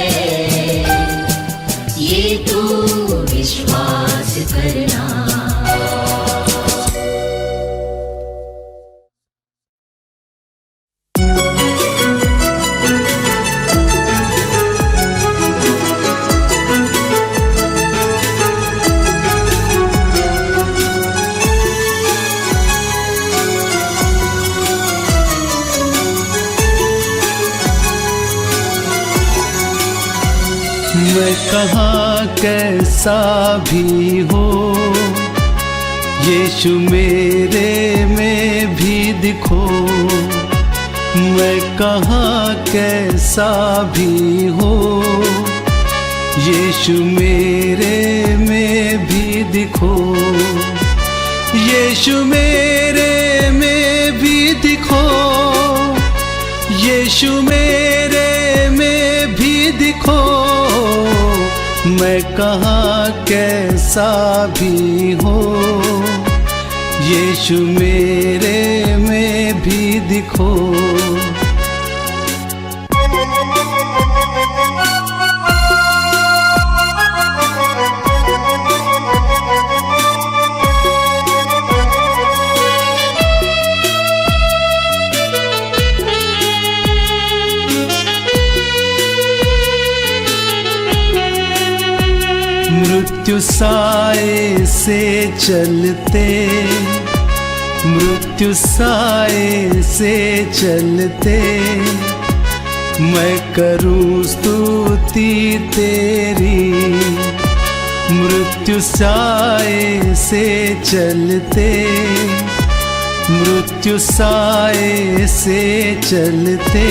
मैं कहाँ कैसा भी हो, यीशु मेरे में भी दिखो। मैं कहाँ कैसा भी हो, यीशु मेरे में भी दिखो। यीशु मेरे में भी दिखो, यीशु मेरे में भी दिखो। मैं कहाँ कैसा भी हो, यीशु मेरे में भी दिखो। मृत्यु साए से चलते, मृत्यु साए से चलते, मैं करूँ स्तुति तेरी। मृत्यु साए से चलते, मृत्यु साए से चलते,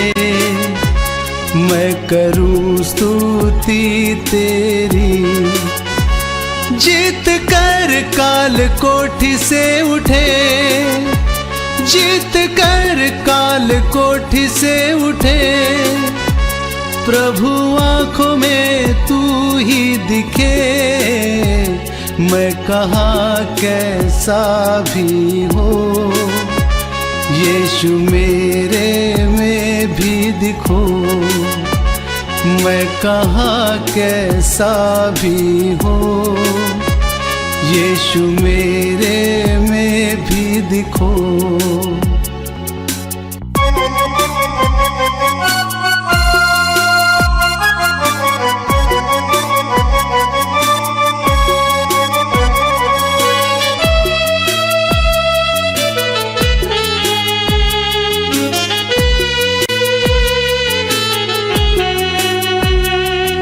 मैं करूँ स्तुति तेरी। जीत कर काल कोठी से उठे, जीत कर काल कोठी से उठे, प्रभु आँखों में तू ही दिखे। मैं कहाँ कैसा भी हो, यीशु मेरे में भी दिखो। मैं कहाँ कैसा भी हो, यीशु मेरे में भी दिखो।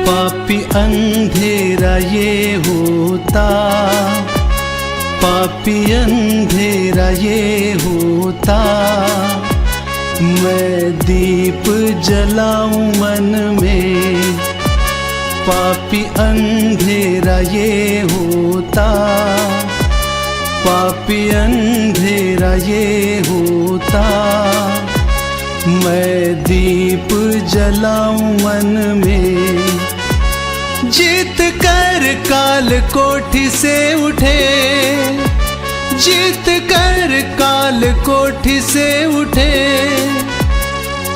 पापी अंधेरा ये होता, पापी अंधेरा ये होता, मैं दीप जलाऊं मन में। पापी अंधेरा ये होता, पापी अंधेरा ये होता, मैं दीप जलाऊं मन में। जीत कर काल कोठी से उठे, जीत कर काल कोठी से उठे,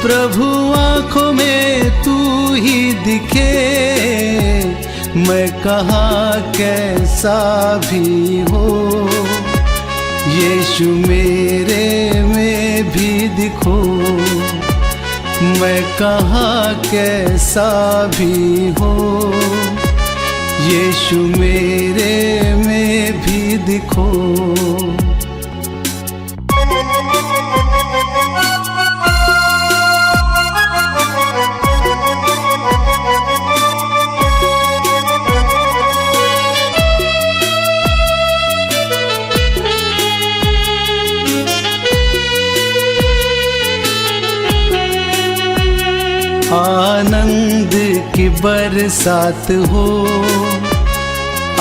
प्रभु आँखों में तू ही दिखे। मैं कहाँ कैसा भी हो, यीशु मेरे में भी दिखो। मैं कहाँ कैसा भी हो, यीशु मेरे में भी दिखो। आनंद की बरसात हो,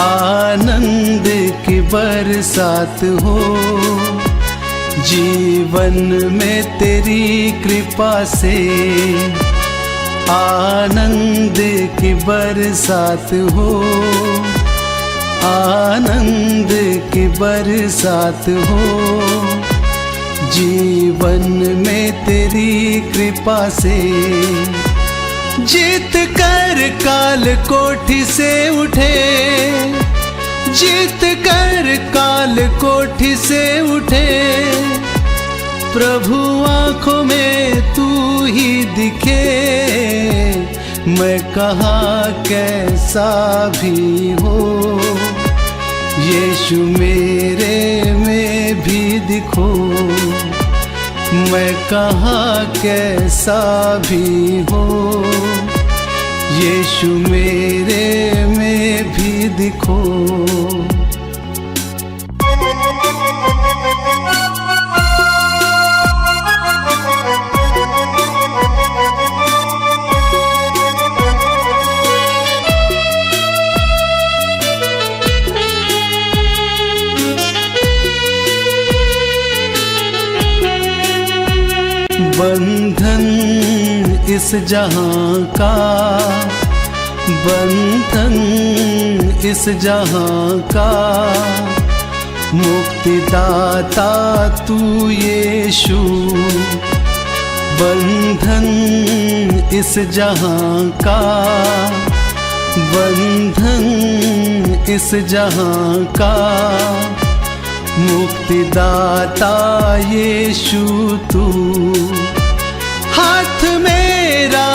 आनंद की बरसात हो, जीवन में तेरी कृपा से। आनंद की बरसात हो, आनंद की बरसात हो, जीवन में तेरी कृपा से। जीत कर काल कोठी से उठे, जीत कर काल कोठी से उठे, प्रभु आँखों में तू ही दिखे। मैं कहाँ कैसा भी हो, यीशु मेरे में भी दिखो। मैं कहाँ कैसा भी हो, यीशु मेरे में भी दिखो। बंधन इस जहां का, बंधन इस जहां का, मुक्तिदाता तू यीशु। बंधन इस जहां का, बंधन इस जहां का, मुक्तिदाता यीशु तू। हाथ मेरा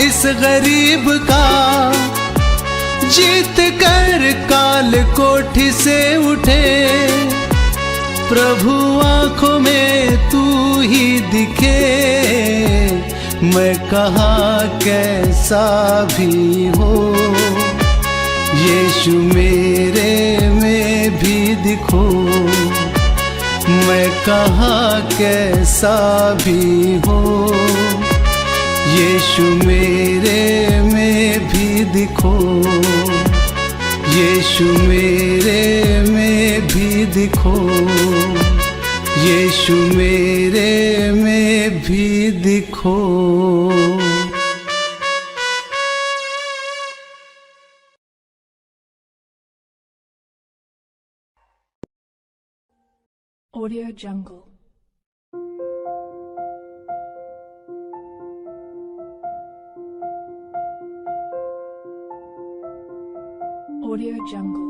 इस गरीब का, जीत कर काल कोठी से उठे। प्रभु आँखों में तू ही दिखे, मैं कहाँ कैसा भी हो, यीशु मेरे में भी दिखो। मैं कहाँ कैसा भी हो, यीशु मेरे में भी दिखो। यीशु मेरे में भी दिखो, यीशु मेरे में भी दिखो। Audio Jungle. Audio Jungle.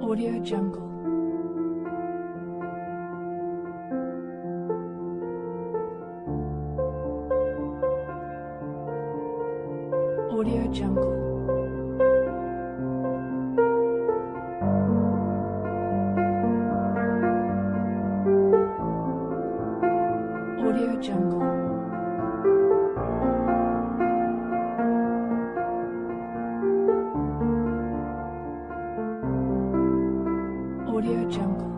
Audio Jungle. Audio Jungle. Audio Jungle. Audio Jungle. Audio Jungle.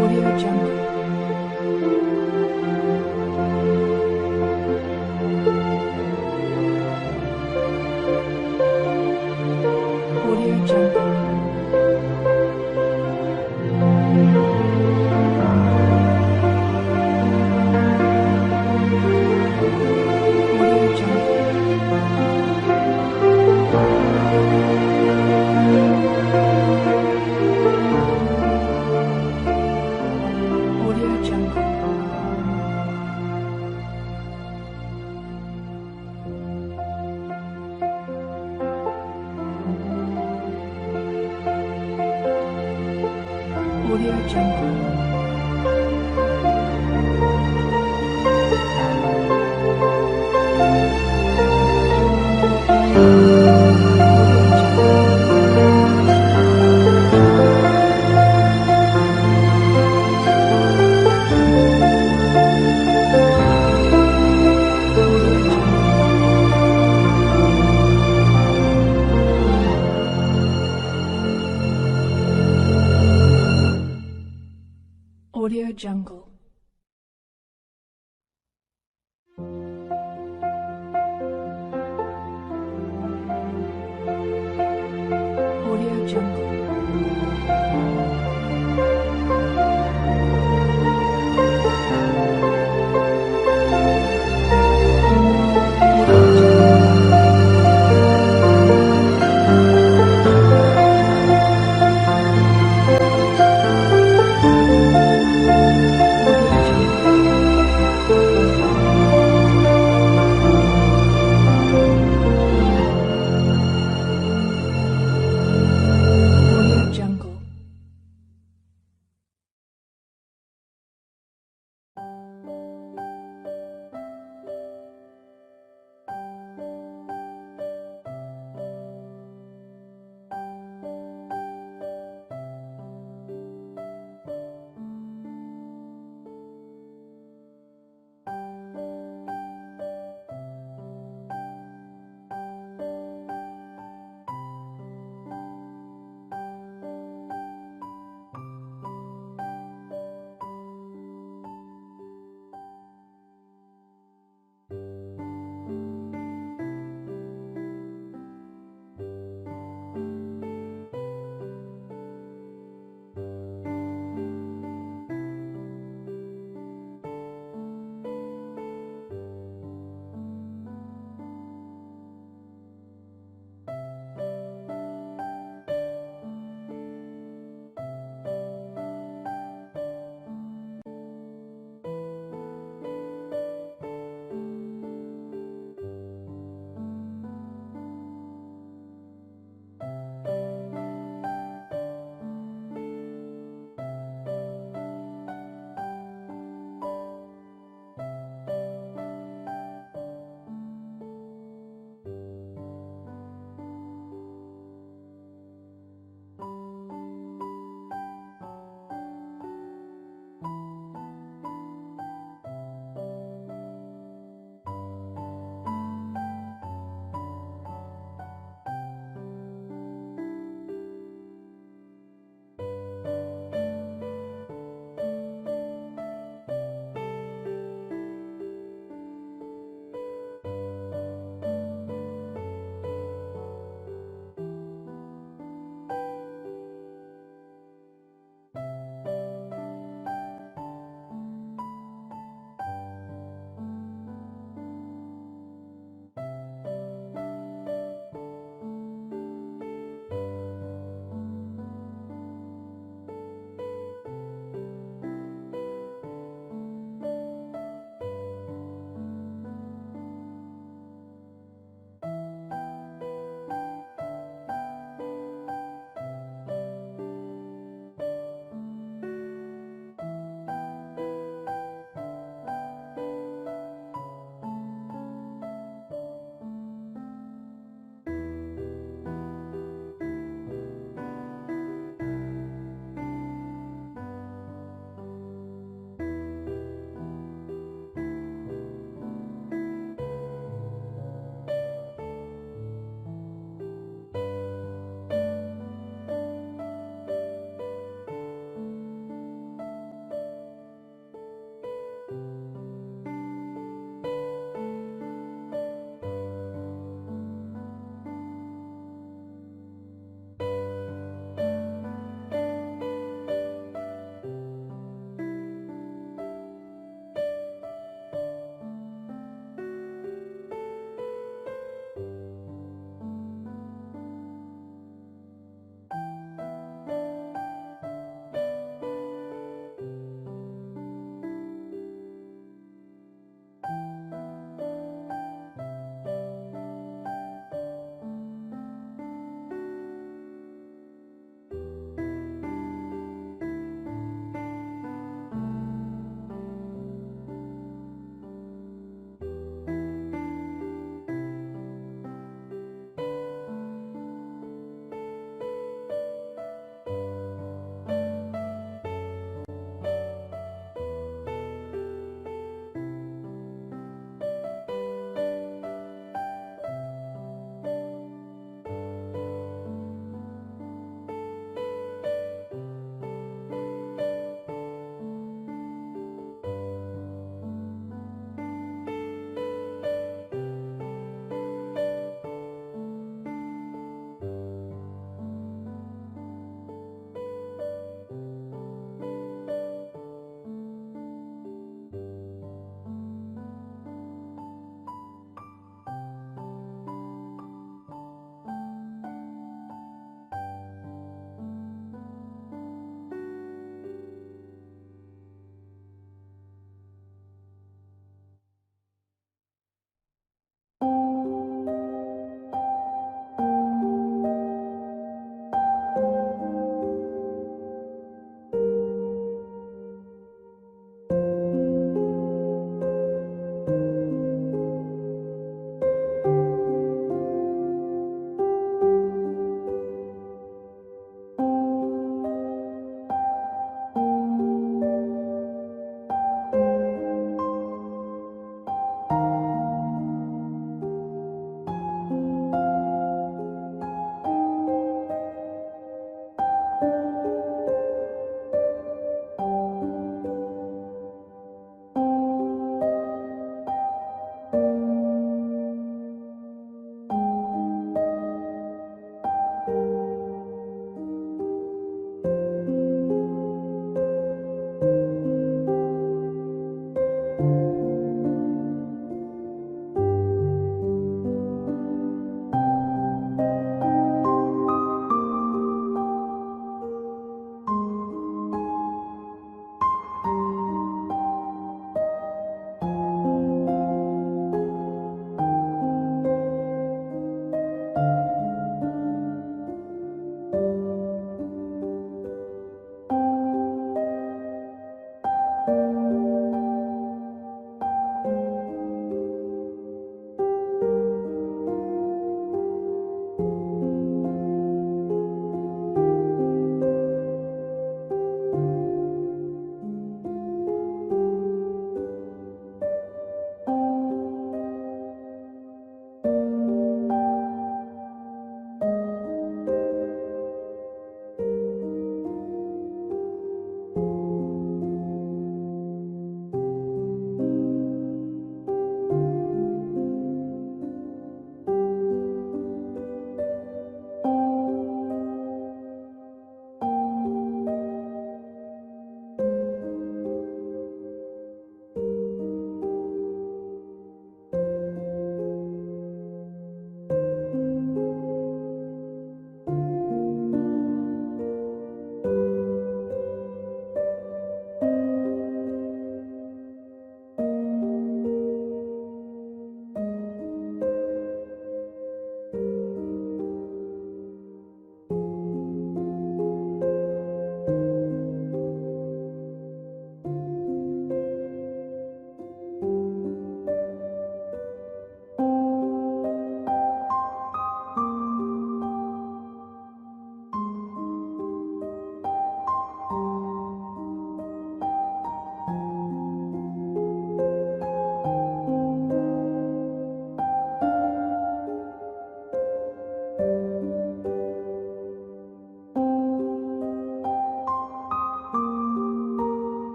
Audio Jungle. Audio Jungle. Audio Jungle. Audio Jungle. Audio Jungle. Audio Jungle.